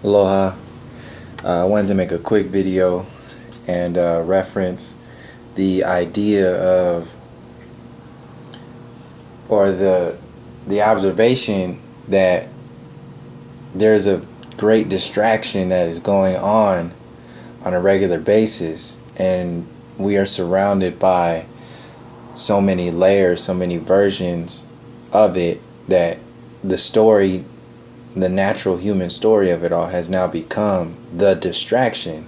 Aloha. I wanted to make a quick video and reference the idea of, or the observation that there's a great distraction that is going on a regular basis, and we are surrounded by so many layers, so many versions of it, that the story, the natural human story of it all, has now become the distraction.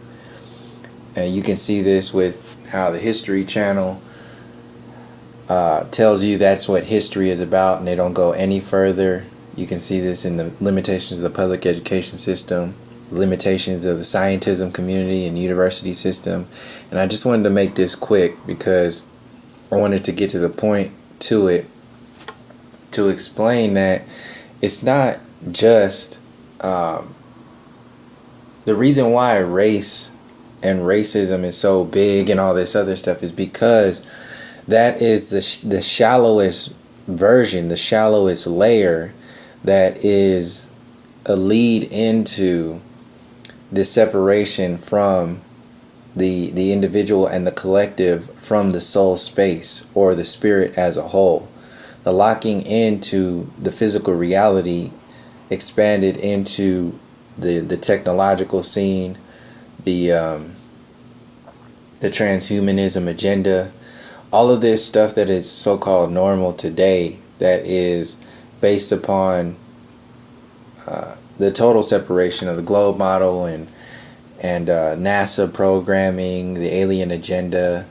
And you can see this with how the History Channel tells you that's what history is about, and they don't go any further. You can see this in the limitations of the public education system, limitations of the scientism community and university system. And I just wanted to make this quick because I wanted to get to the point to it, to explain that it's not just the reason why race and racism is so big and all this other stuff is because that is the shallowest version, the shallowest layer that is a lead into the separation from the individual and the collective from the soul space or the spirit as a whole. The locking into the physical reality expanded into the technological scene, the transhumanism agenda, all of this stuff that is so-called normal today, that is based upon the total separation of the globe model and NASA programming, the alien agenda,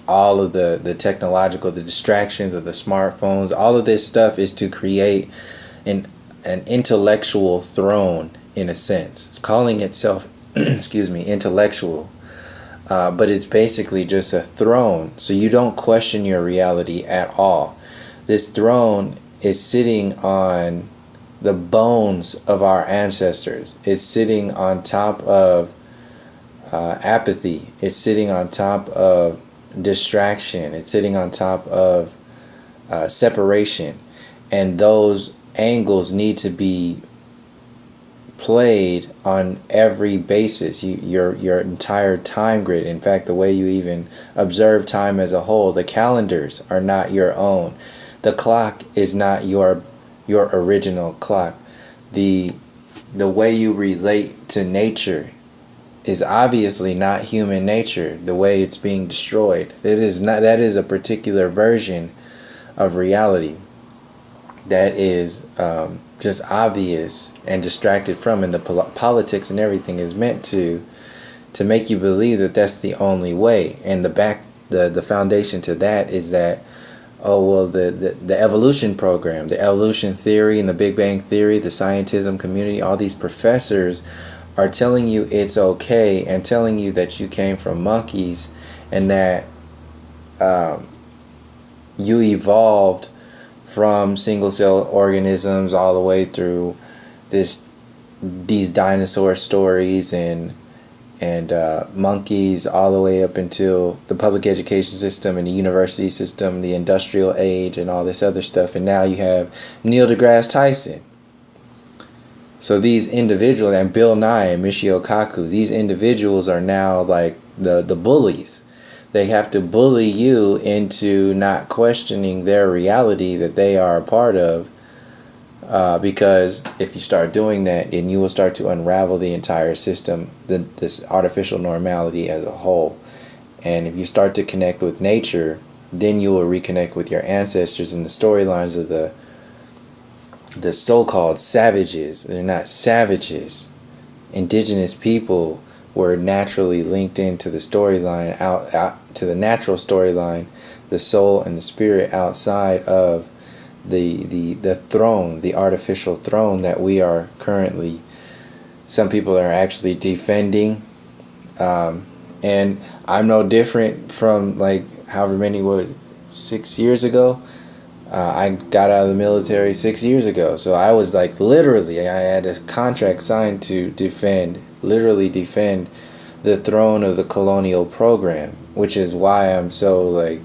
all of the technological, the distractions of the smartphones, all of this stuff is to create an intellectual throne, in a sense. It's calling itself intellectual, but it's basically just a throne, so you don't question your reality at all. This throne is sitting on the bones of our ancestors. It's sitting on top of apathy. It's sitting on top of distraction. It's sitting on top of separation. And those angles need to be played on every basis. Your entire time grid. In fact, the way you even observe time as a whole, the calendars are not your own. The clock is not your original clock. The way you relate to nature is obviously not human nature. The way it's being destroyed, that is a particular version of reality that is just obvious and distracted from, and the politics and everything is meant to make you believe that that's the only way. And the foundation to that is that, oh well, the evolution program, the evolution theory and the Big Bang theory, the scientism community, all these professors are telling you it's okay, and telling you that you came from monkeys, and that you evolved from single cell organisms all the way through these dinosaur stories and monkeys, all the way up until the public education system and the university system, the industrial age, and all this other stuff. And now you have Neil deGrasse Tyson. So these individuals, and Bill Nye and Michio Kaku, these individuals are now like the bullies. They have to bully you into not questioning their reality that they are a part of, because if you start doing that, then you will start to unravel the entire system, this artificial normality as a whole. And if you start to connect with nature, then you will reconnect with your ancestors and the storylines of the so-called savages. They're not savages. Indigenous people were naturally linked into the storyline, out to the natural storyline, the soul and the spirit outside of the throne, the artificial throne that we are currently, some people are actually defending. And I'm no different from, like, however many, was 6 years ago? I got out of the military 6 years ago, so I was like, literally, I had a contract signed to literally defend the throne of the colonial program, which is why I'm so, like,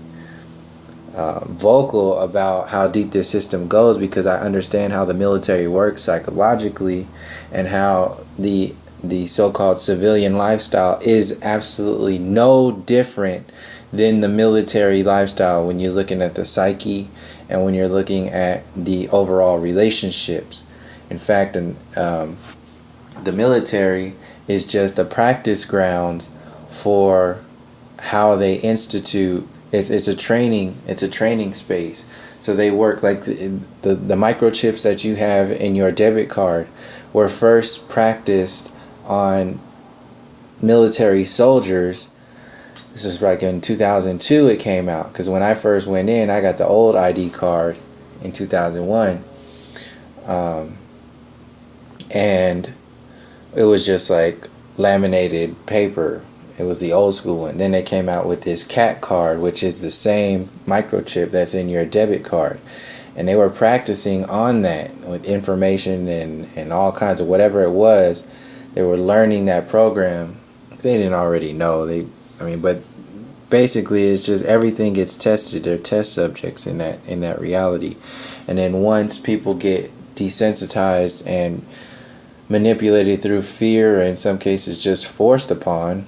vocal about how deep this system goes, because I understand how the military works psychologically, and how the so-called civilian lifestyle is absolutely no different than the military lifestyle when you're looking at the psyche and when you're looking at the overall relationships. In fact, the military is just a practice ground for how they institute. It's a training space. So they work like the microchips that you have in your debit card were first practiced on military soldiers. This was like in 2002 it came out, because when I first went in, I got the old ID card in 2001, and it was just like laminated paper. It was the old school one. Then they came out with this CAT card, which is the same microchip that's in your debit card. And they were practicing on that with information and all kinds of whatever it was. They were learning that program. They didn't already know. But basically it's just everything gets tested. They're test subjects in that reality. And then once people get desensitized and manipulated through fear, or in some cases just forced upon,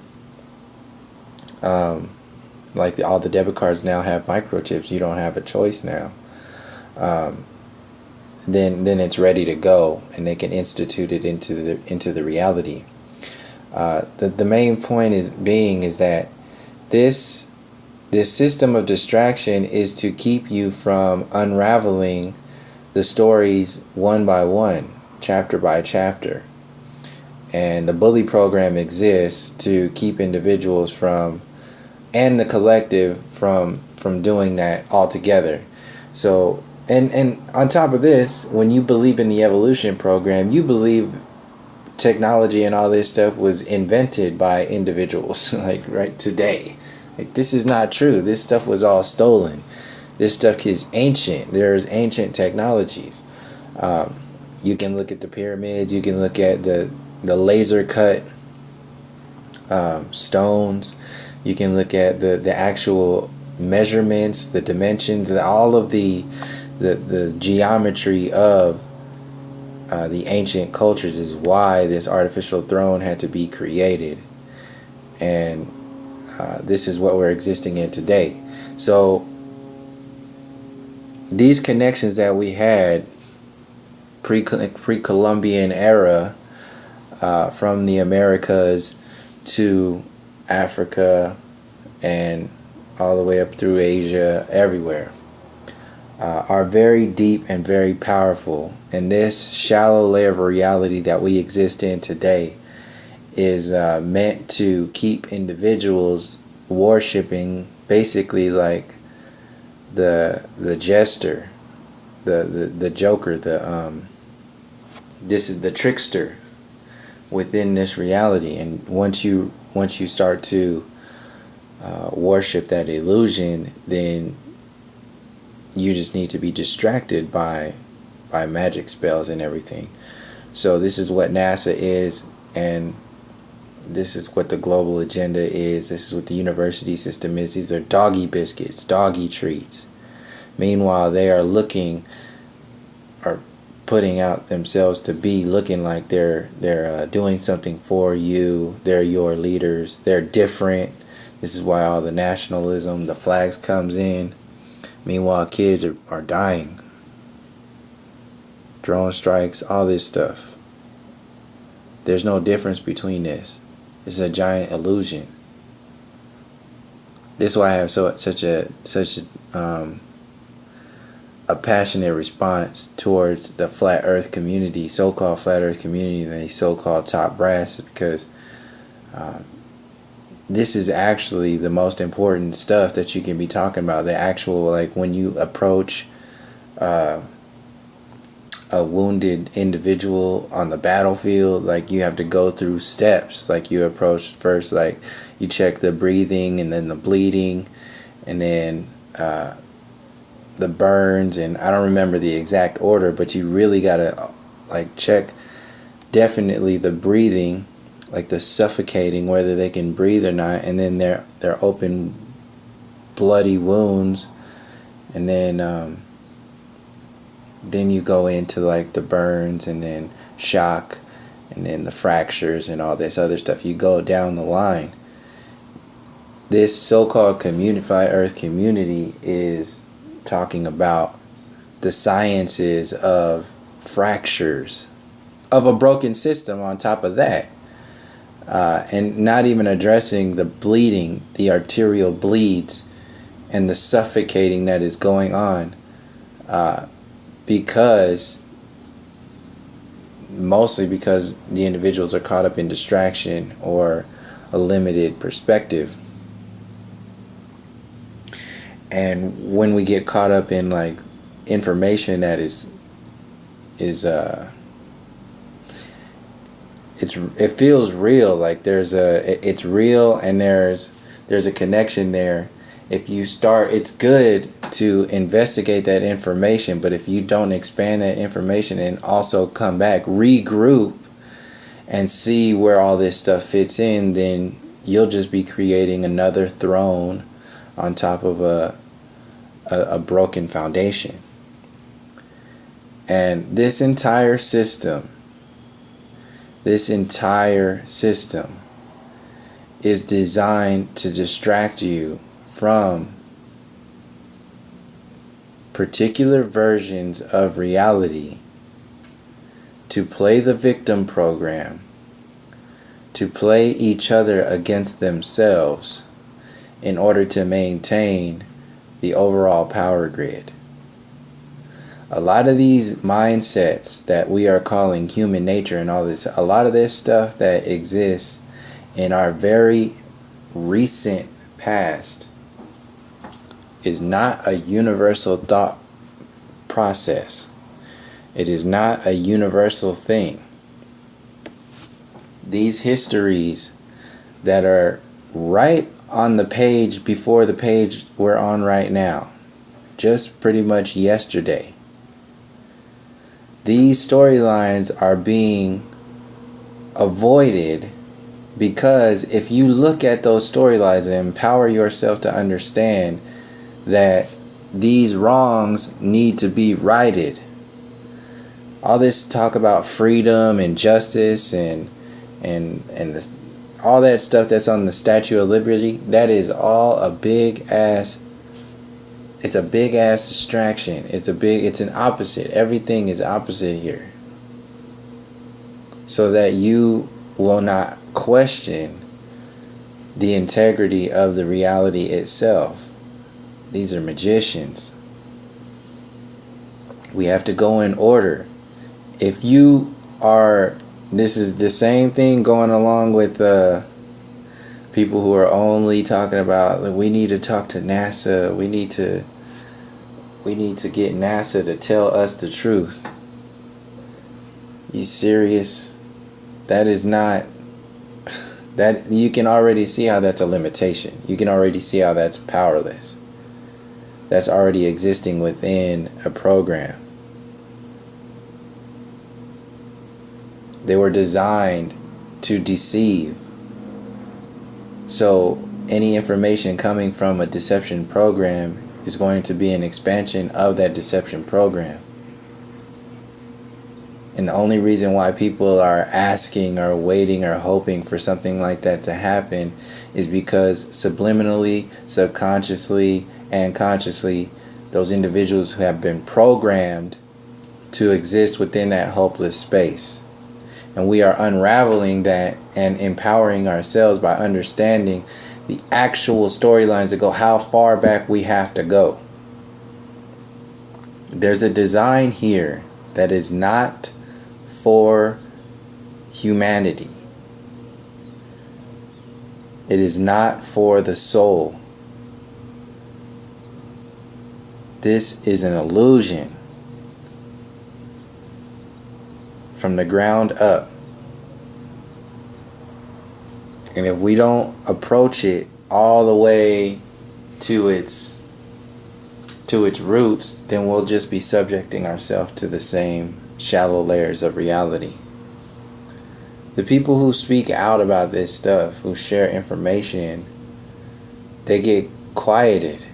like all the debit cards now have microchips. You don't have a choice now. Then it's ready to go, and they can institute it into the reality. The main point is that this system of distraction is to keep you from unraveling the stories one by one, chapter by chapter. And the bully program exists to keep individuals and the collective from doing that altogether. So, and on top of this, when you believe in the evolution program, you believe technology and all this stuff was invented by individuals, like right today. Like, this is not true. This stuff was all stolen. This stuff is ancient. There's ancient technologies. You can look at the pyramids. You can look at the laser cut stones. You can look at the actual measurements, the dimensions, all of the geometry of the ancient cultures is why this artificial throne had to be created. And this is what we're existing in today. So these connections that we had pre-Columbian era, from the Americas to Africa and all the way up through Asia, everywhere, are very deep and very powerful. And this shallow layer of reality that we exist in today is meant to keep individuals worshiping basically like the jester, the joker, this is the trickster within this reality. And once you start to worship that illusion, then you just need to be distracted by magic spells and everything. So this is what NASA is, and this is what the global agenda is. This is what the university system is. These are doggy biscuits, doggy treats. Meanwhile, they are putting out themselves to be looking like they're doing something for you. They're your leaders. They're different. This is why all the nationalism, the flags comes in. Meanwhile, kids are dying. Drone strikes, all this stuff. There's no difference between this. It's a giant illusion. This is why I have such a passionate response towards the flat earth community, so-called flat earth community, and the so-called top brass, because this is actually the most important stuff that you can be talking about. The actual, like, when you approach a wounded individual on the battlefield, like, you have to go through steps. Like, you approach first, like, you check the breathing, and then the bleeding, and then the burns, and I don't remember the exact order, but you really gotta like check definitely the breathing, like the suffocating, whether they can breathe or not, and then their open bloody wounds, And then you go into like the burns, and then shock, and then the fractures and all this other stuff. You go down the line. This so-called Flat Earth community is talking about the sciences of fractures of a broken system on top of that. And not even addressing the bleeding, the arterial bleeds, and the suffocating that is going on, mostly because the individuals are caught up in distraction or a limited perspective. And when we get caught up in like information that it feels real, like it's real, and there's a connection there. If you start, it's good to investigate that information, but if you don't expand that information and also come back, regroup, and see where all this stuff fits in, then you'll just be creating another throne on top of a broken foundation. And this entire system is designed to distract you from particular versions of reality, to play the victim program, to play each other against themselves in order to maintain the overall power grid. A lot of these mindsets that we are calling human nature and all this, a lot of this stuff that exists in our very recent past is not a universal thought process. It is not a universal thing. These histories that are right on the page before the page we're on right now, just pretty much yesterday, these storylines are being avoided because if you look at those storylines and empower yourself to understand that these wrongs need to be righted, all this talk about freedom and justice and this, all that stuff that's on the Statue of Liberty, that is all a big ass distraction. It's an opposite. Everything is opposite here. So that you will not question the integrity of the reality itself. These are magicians. We have to go in order. If you are, this is the same thing going along with people who are only talking about, like, we need to talk to NASA. We need to get NASA to tell us the truth. You serious? That is not, that you can already see how that's a limitation. You can already see how that's powerless. That's already existing within a program. They were designed to deceive. So any information coming from a deception program is going to be an expansion of that deception program. And the only reason why people are asking or waiting or hoping for something like that to happen is because subliminally, subconsciously, and consciously, those individuals who have been programmed to exist within that hopeless space. And we are unraveling that and empowering ourselves by understanding the actual storylines that go how far back we have to go. There's a design here that is not for humanity. It is not for the soul. This is an illusion from the ground up. And if we don't approach it all the way to its roots, then we'll just be subjecting ourselves to the same shallow layers of reality. The people who speak out about this stuff, who share information, they get quieted.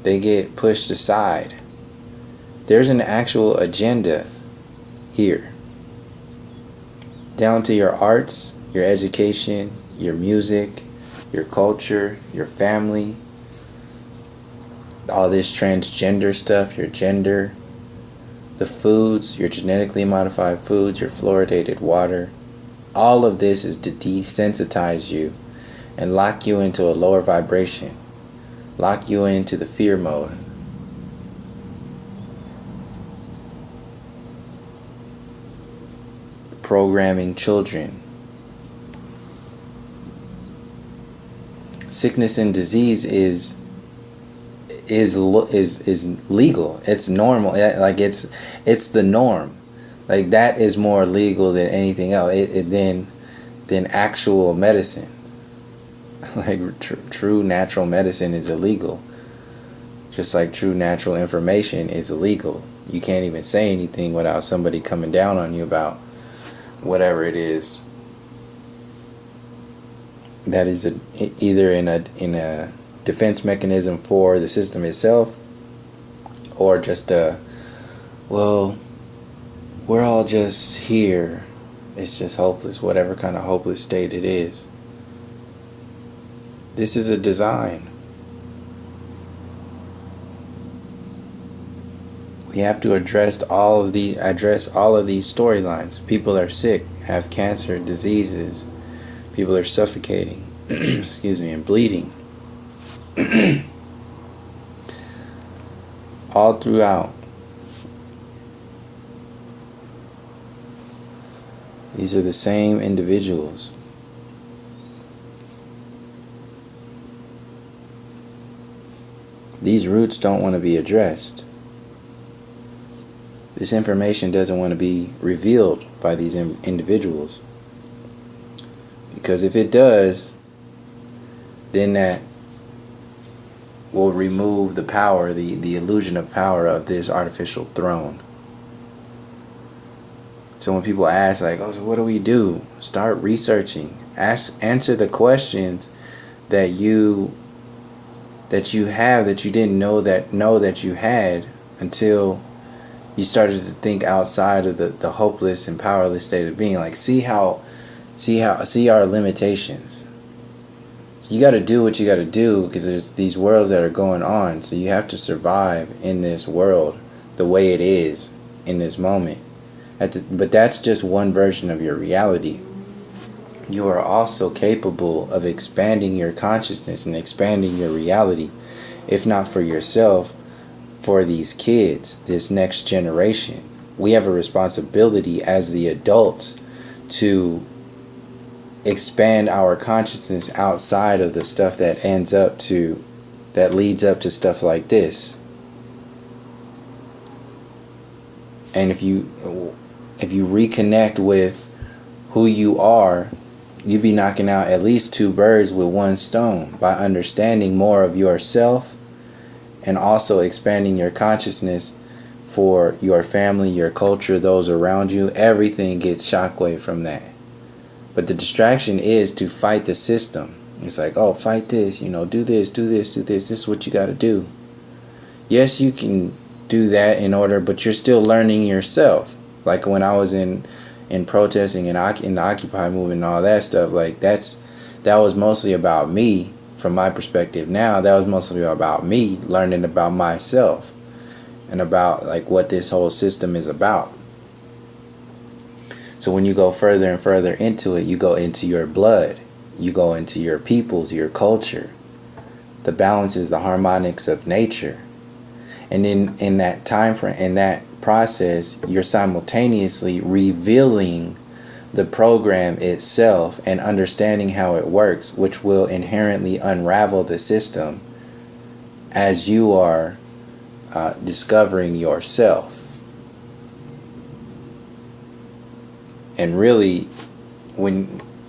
They get pushed aside. There's an actual agenda here. Down to your arts, your education, your music, your culture, your family, all this transgender stuff, your gender, the foods, your genetically modified foods, your fluoridated water. All of this is to desensitize you and lock you into a lower vibration, lock you into the fear mode. Programming children. Sickness and disease is legal. It's normal. Like it's the norm. Like that is more legal than anything else. Than actual medicine. Like true natural medicine is illegal. Just like true natural information is illegal. You can't even say anything without somebody coming down on you about whatever it is that is either in a defense mechanism for the system itself, or just well, we're all just here, it's just hopeless, whatever kind of hopeless state it is. This is a design. We have to address all of these storylines. People are sick, have cancer, diseases. People are suffocating, excuse me, and bleeding. All throughout. These are the same individuals. These roots don't want to be addressed. This information doesn't want to be revealed by these individuals. Because if it does, then that will remove the power, the illusion of power of this artificial throne. So when people ask, like, oh, so what do we do? Start researching. Answer the questions that you have that you didn't know that you had until you started to think outside of the hopeless and powerless state of being. Like, see our limitations. You got to do what you got to do because there's these worlds that are going on. So you have to survive in this world the way it is in this moment. But that's just one version of your reality. You are also capable of expanding your consciousness and expanding your reality, if not for yourself, for these kids, this next generation. We have a responsibility as the adults to expand our consciousness outside of the stuff that leads up to stuff like this. And if you reconnect with who you are, you'd be knocking out at least 2 birds with 1 stone by understanding more of yourself and also expanding your consciousness for your family, your culture, those around you. Everything gets shockwave from that. But the distraction is to fight the system. It's like, oh, fight this, do this, do this, do this. This is what you got to do. Yes, you can do that but you're still learning yourself. Like when I was in protesting and in the Occupy movement and all that stuff, like that was mostly about me from my perspective. Now that was mostly about me learning about myself and about like what this whole system is about. So when you go further and further into it, you go into your blood, you go into your peoples, your culture, the balances, the harmonics of nature. And in that time frame, in that process, you're simultaneously revealing the program itself and understanding how it works, which will inherently unravel the system as you are discovering yourself. And really,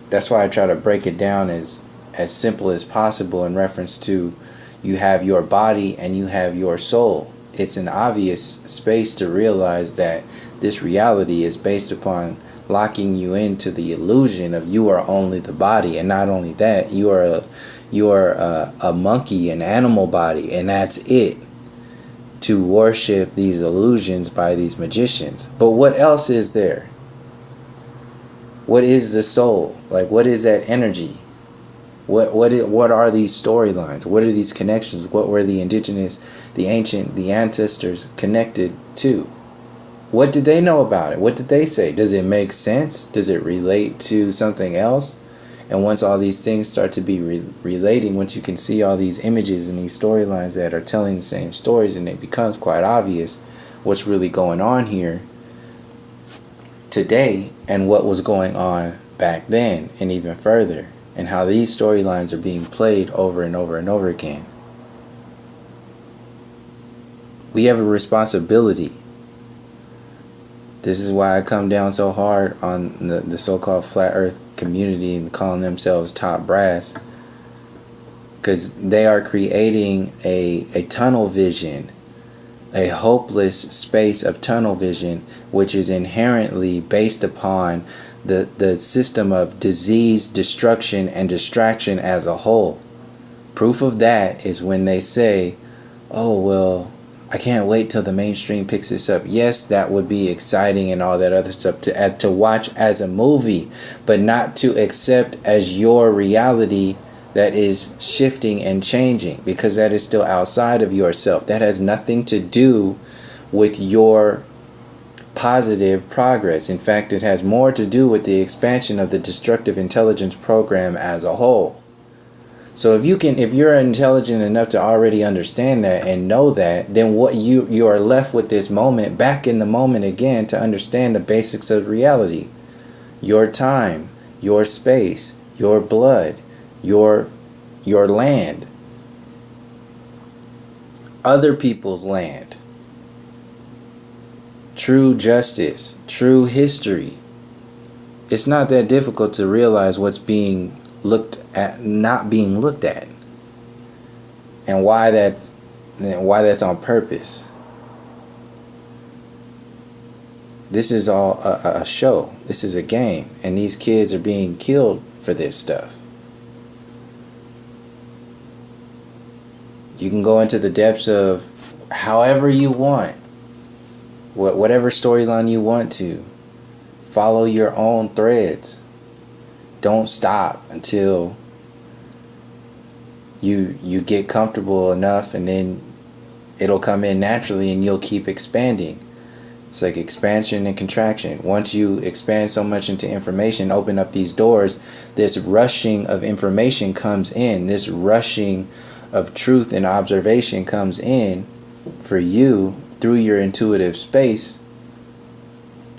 that's why I try to break it down as simple as possible in reference to you have your body and you have your soul. It's an obvious space to realize that this reality is based upon locking you into the illusion of you are only the body, and not only that, you are a monkey, an animal body, and that's it. to worship these illusions by these magicians. But what else is there? What is the soul? Like, what is that energy? What are these storylines? What are these connections? What were the indigenous, the ancient, the ancestors connected to? What did they know about it? What did they say? Does it make sense? Does it relate to something else? And once all these things start to be relating, once you can see all these images and these storylines that are telling the same stories, and it becomes quite obvious what's really going on here today and what was going on back then, and even further, and how these storylines are being played over and over and over again. We have a responsibility. This is why I come down so hard on the so-called flat earth community and calling themselves top brass, because they are creating a tunnel vision, a hopeless space of tunnel vision, which is inherently based upon the system of disease, destruction, and distraction as a whole. Proof of that is when they say, oh, well, I can't wait till the mainstream picks this up. Yes, that would be exciting and all that other stuff to watch as a movie, but not to accept as your reality that is shifting and changing, because that is still outside of yourself. That has nothing to do with your positive progress. In fact, it has more to do with the expansion of the destructive intelligence program as a whole. So if you're intelligent enough to already understand that and know that, then what you are left with this moment, back in the moment again, to understand the basics of reality. Your time, your space, your blood, your land, other people's land, true justice, true history. It's not that difficult to realize what's being looked at, not being looked at, and why that's on purpose. This is all a show. This is a game, and these kids are being killed for this stuff. You can go into the depths of however you want, whatever storyline you want to. Follow your own threads. Don't stop until you get comfortable enough, and then it'll come in naturally and you'll keep expanding. It's like expansion and contraction. Once you expand so much into information, open up these doors, this rushing of information comes in. This rushing of truth and observation comes in for you through your intuitive space.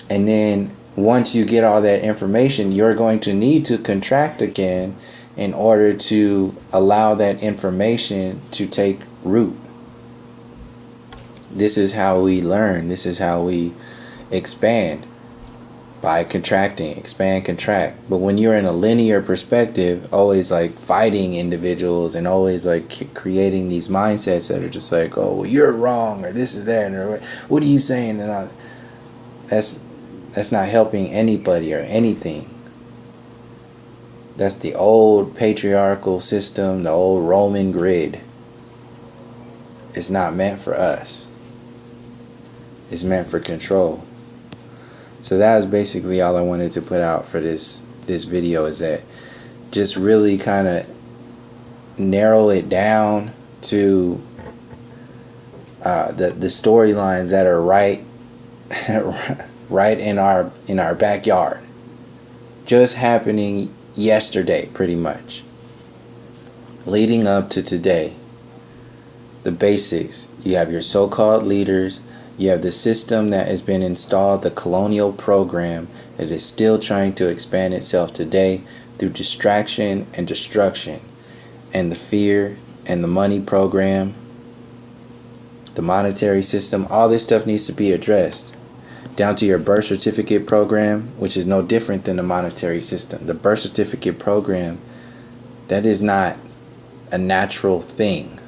And then once you get all that information, you're going to need to contract again in order to allow that information to take root. This is how we learn. This is how we expand, by contracting, expand, contract. But when you're in a linear perspective, always like fighting individuals and always like creating these mindsets that are just like, oh, well, you're wrong, or this is that, or what are you saying? And all, that's not helping anybody or anything. That's the old patriarchal system, the old Roman grid. It's not meant for us. It's meant for control. So that was basically all I wanted to put out for this video, is that just really kind of narrow it down to the storylines that are right right in our backyard, just happening yesterday, pretty much, leading up to today. The basics. You have your so-called leaders. You have the system that has been installed, the colonial program that is still trying to expand itself today through distraction and destruction, and the fear and the money program, the monetary system. All this stuff needs to be addressed, down to your birth certificate program, which is no different than the monetary system. The birth certificate program, that is not a natural thing.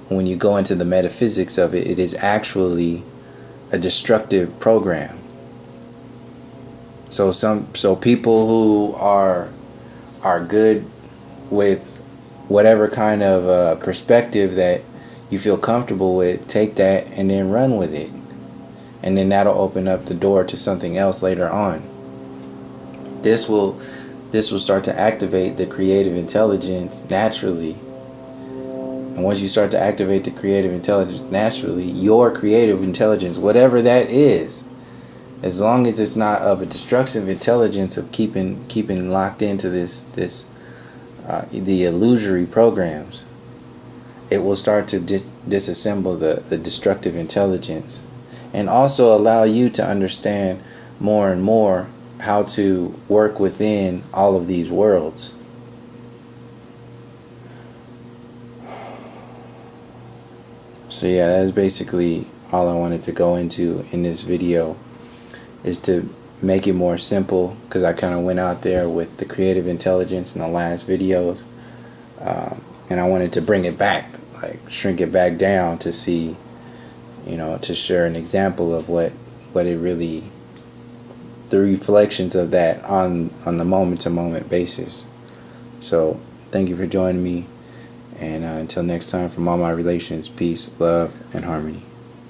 When you go into the metaphysics of it, it is actually a destructive program. So people who are good with whatever kind of perspective that you feel comfortable with, take that and then run with it. And then that'll open up the door to something else later on. This will start to activate the creative intelligence naturally. And once you start to activate the creative intelligence naturally, your creative intelligence, whatever that is, as long as it's not of a destructive intelligence of keeping locked into the illusory programs, it will start to disassemble the destructive intelligence, and also allow you to understand more and more how to work within all of these worlds. So yeah, that is basically all I wanted to go into in this video, is to make it more simple, because I kind of went out there with the creative intelligence in the last videos, and I wanted to bring it back, like shrink it back down to see, to share an example of what it really, the reflections of that on the moment to moment basis. So thank you for joining me, and until next time, from all my relations, peace, love, and harmony.